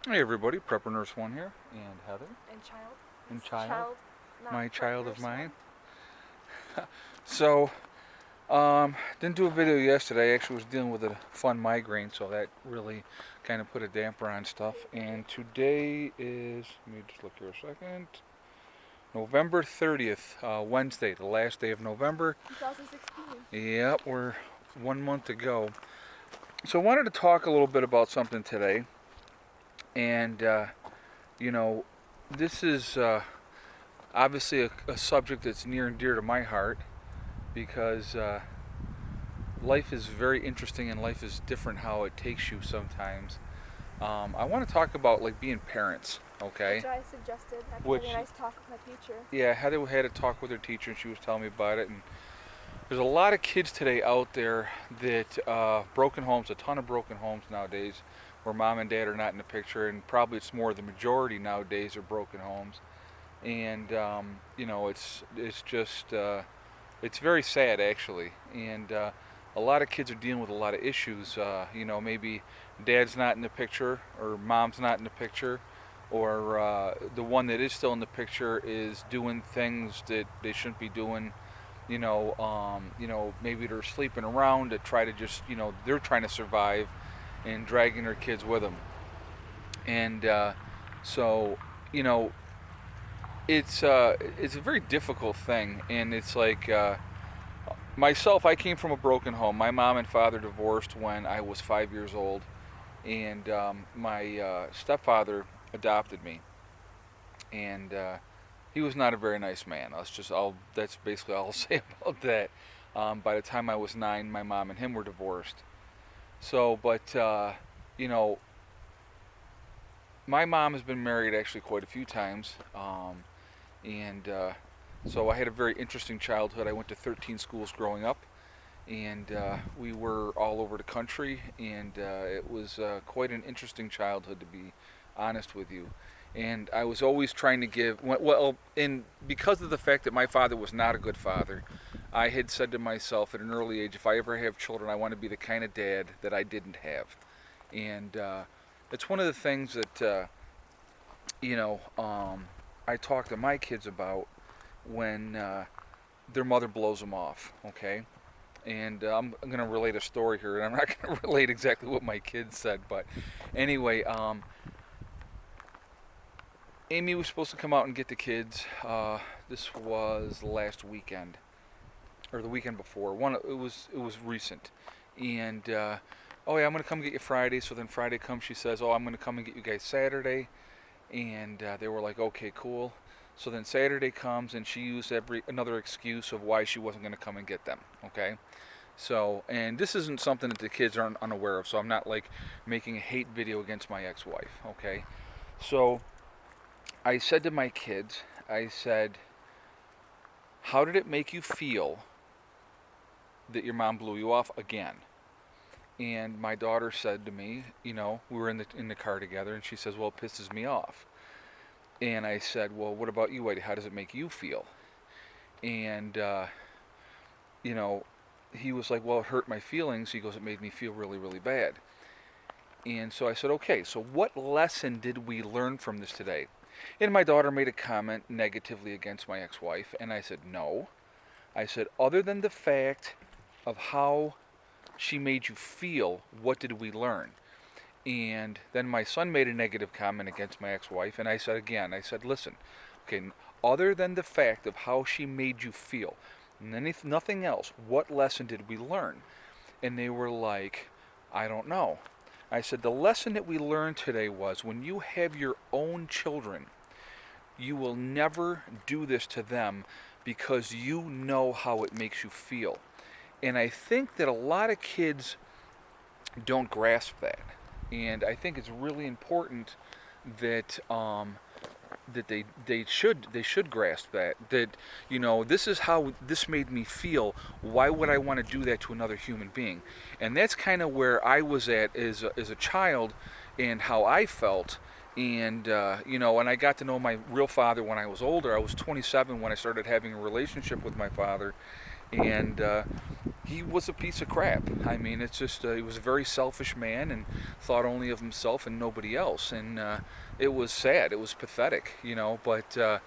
Hey everybody, Prepper Nurse One here, and Heather, And child. and It's child, child, not my prep child of nurse mine. one. So, didn't do a video yesterday. I actually was dealing with a fun migraine, so that really kind of put a damper on stuff. And today is, let me just look here a second, November 30th, Wednesday, the last day of November. 2016. Yep, we're 1 month to go. So, I wanted to talk a little bit about something today, and you know, this is obviously a subject that's near and dear to my heart because life is very interesting and life is different how it takes you sometimes. I want to talk about like being parents, okay? Which I suggested after having a Which, nice talk with my teacher. yeah, Heather had a talk with her teacher and she was telling me about it. And there's a lot of kids today out there that broken homes, a ton of broken homes nowadays, where mom and dad are not in the picture, and probably it's more the majority nowadays are broken homes. And it's just it's very sad actually, and a lot of kids are dealing with a lot of issues. Maybe dad's not in the picture or mom's not in the picture, or the one that is still in the picture is doing things that they shouldn't be doing. Maybe they're sleeping around to try to just, they're trying to survive and dragging their kids with them. And so, you know, it's a very difficult thing, and it's like myself. I came from a broken home. My mom and father divorced when I was 5 years old, and my stepfather adopted me, and he was not a very nice man. That's basically all I'll say about that. By the time I was 9, my mom and him were divorced. So, but you know, my mom has been married actually quite a few times. And So I had a very interesting childhood. I went to 13 schools growing up, and we were all over the country, and it was quite an interesting childhood, to be honest with you. And I was always trying to give, well, and because of the fact that my father was not a good father, I had said to myself at an early age, if I ever have children, I want to be the kind of dad that I didn't have. And it's one of the things that, you know, I talk to my kids about when their mother blows them off, okay? And I'm going to relate a story here, and I'm not going to relate exactly what my kids said, but anyway, Amy was supposed to come out and get the kids. This was last weekend, or the weekend before. It was recent, and oh yeah, I'm going to come get you Friday. So then Friday comes, she says, oh, I'm going to come and get you guys Saturday, and they were like, okay, cool. So then Saturday comes, and she used another excuse of why she wasn't going to come and get them. Okay, so and this isn't something that the kids aren't unaware of. So I'm not like making a hate video against my ex-wife. Okay, so I said to my kids, I said, how did it make you feel that your mom blew you off again? And my daughter said to me, we were in the car together, and she says, well, it pisses me off. And I said, well, what about you, Eddie? How does it make you feel? And, you know, he was like, well, it hurt my feelings. He goes, it made me feel really, really bad. And so I said, okay, so what lesson did we learn from this today? And my daughter made a comment negatively against my ex wife. And I said, no. I said, other than the fact of how she made you feel, what did we learn? And then my son made a negative comment against my ex-wife, and I said again, I said, listen, okay, other than the fact of how she made you feel, nothing else, what lesson did we learn? And they were like, I don't know. I said, the lesson that we learned today was when you have your own children, you will never do this to them because you know how it makes you feel. And I think that a lot of kids don't grasp that, and I think it's really important that they should grasp that this is how this made me feel. Why would I want to do that to another human being? And that's kind of where I was at as a child, and how I felt. And and I got to know my real father when I was older. I was 27 when I started having a relationship with my father, and he was a piece of crap. I mean, it's just he was a very selfish man and thought only of himself and nobody else. And it was sad. It was pathetic, But it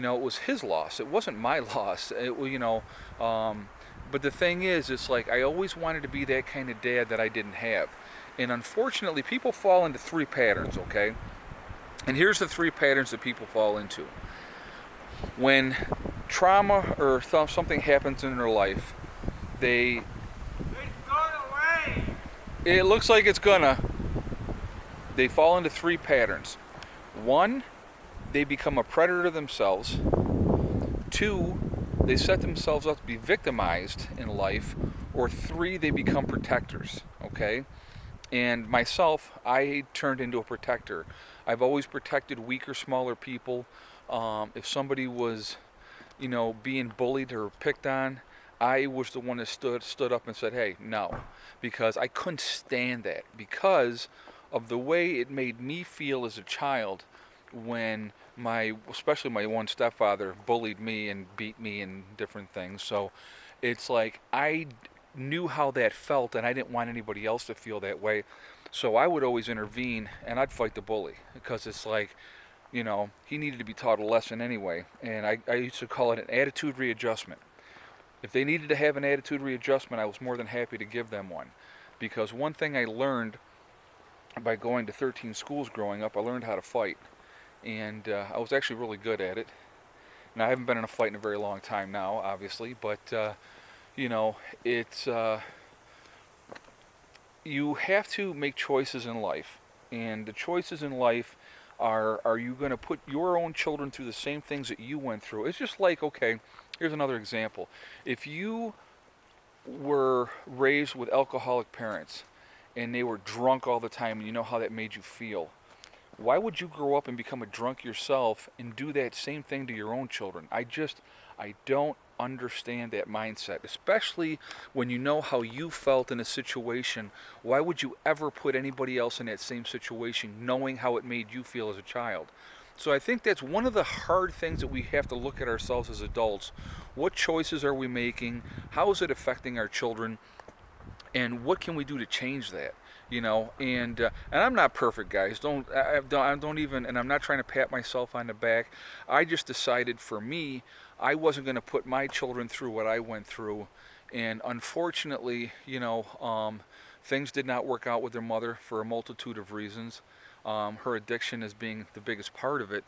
was his loss. It wasn't my loss. But the thing is, it's like I always wanted to be that kind of dad that I didn't have. And unfortunately, people fall into three patterns. Okay, and here's the three patterns that people fall into. When trauma or something happens in their life, it looks like it's gonna. They fall into three patterns. One, they become a predator themselves. Two, they set themselves up to be victimized in life. Or three, they become protectors. Okay? And myself, I turned into a protector. I've always protected weaker, smaller people. If somebody was, being bullied or picked on, I was the one that stood up and said, "Hey, no," because I couldn't stand that because of the way it made me feel as a child when especially my one stepfather bullied me and beat me and different things. So it's like I knew how that felt and I didn't want anybody else to feel that way. So I would always intervene and I'd fight the bully because it's like, he needed to be taught a lesson anyway. And I used to call it an attitude readjustment. If they needed to have an attitude readjustment, I was more than happy to give them one. Because one thing I learned by going to 13 schools growing up, I learned how to fight. And I was actually really good at it. Now, I haven't been in a fight in a very long time now, obviously, but, it's, you have to make choices in life. And the choices in life are you going to put your own children through the same things that you went through? It's just like, okay, here's another example. If you were raised with alcoholic parents and they were drunk all the time and you know how that made you feel, why would you grow up and become a drunk yourself and do that same thing to your own children? I don't understand that mindset, especially when you know how you felt in a situation. Why would you ever put anybody else in that same situation knowing how it made you feel as a child? So I think that's one of the hard things that we have to look at ourselves as adults. What choices are we making? How is it affecting our children? And what can we do to change that? And I'm not perfect, guys. I don't even, and I'm not trying to pat myself on the back. I just decided for me, I wasn't going to put my children through what I went through, and unfortunately, things did not work out with their mother for a multitude of reasons. Her addiction as being the biggest part of it,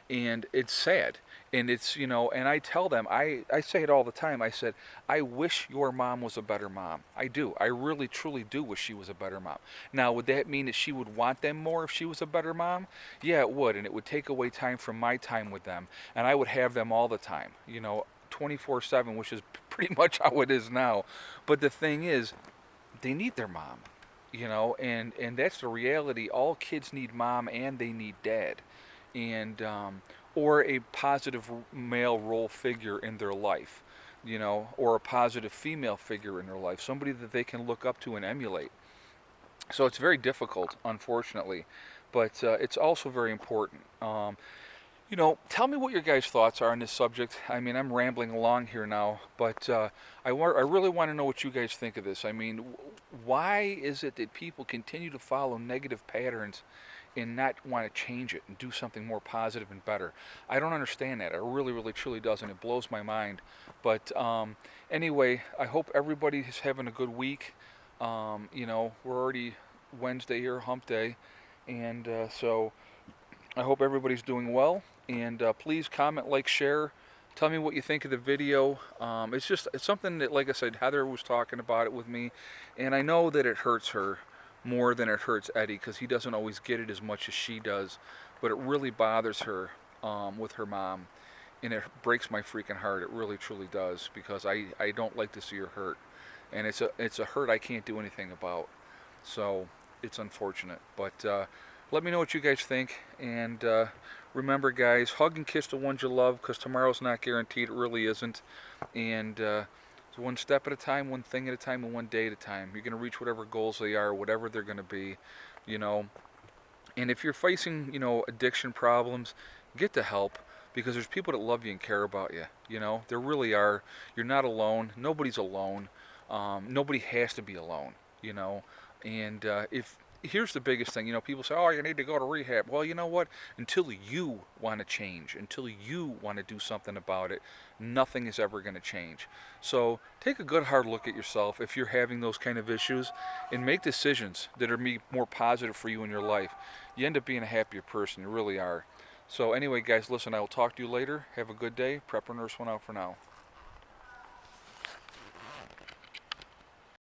and it's sad. And it's, and I tell them, I say it all the time. I said, I wish your mom was a better mom. I do. I really, truly do wish she was a better mom. Now, would that mean that she would want them more if she was a better mom? Yeah, it would. And it would take away time from my time with them. And I would have them all the time, 24/7, which is pretty much how it is now. But the thing is, they need their mom, and that's the reality. All kids need mom and they need dad. And, or a positive male role figure in their life, or a positive female figure in their life, somebody that they can look up to and emulate. So it's very difficult, unfortunately, but it's also very important. Tell me what your guys' thoughts are on this subject. I mean, I'm rambling along here now, but I really want to know what you guys think of this. I mean, why is it that people continue to follow negative patterns and not want to change it and do something more positive and better? I don't understand that. It really, really, truly doesn't. It blows my mind. But anyway, I hope everybody is having a good week. We're already Wednesday here, hump day. And so I hope everybody's doing well. And please comment, like, share. Tell me what you think of the video. It's something that, like I said, Heather was talking about it with me. And I know that it hurts her more than it hurts Eddie, because he doesn't always get it as much as she does, but it really bothers her with her mom, and it breaks my freaking heart. It really truly does, because I don't like to see her hurt, and it's a hurt I can't do anything about. So it's unfortunate, but let me know what you guys think, and remember, guys, hug and kiss the ones you love, because tomorrow's not guaranteed. It really isn't. And so one step at a time, one thing at a time, and one day at a time. You're going to reach whatever goals they are, whatever they're going to be, And if you're facing, addiction problems, get the help, because there's people that love you and care about you. There really are. You're not alone. Nobody's alone. Nobody has to be alone, you know. And if here's the biggest thing, you know, people say, "Oh, you need to go to rehab." Well, you know what? Until you want to change, until you want to do something about it, nothing is ever going to change. So take a good hard look at yourself if you're having those kind of issues, and make decisions that are more positive for you in your life. You end up being a happier person. You really are. So anyway, guys, listen. I will talk to you later. Have a good day. Prepper Nurse 1 out for now.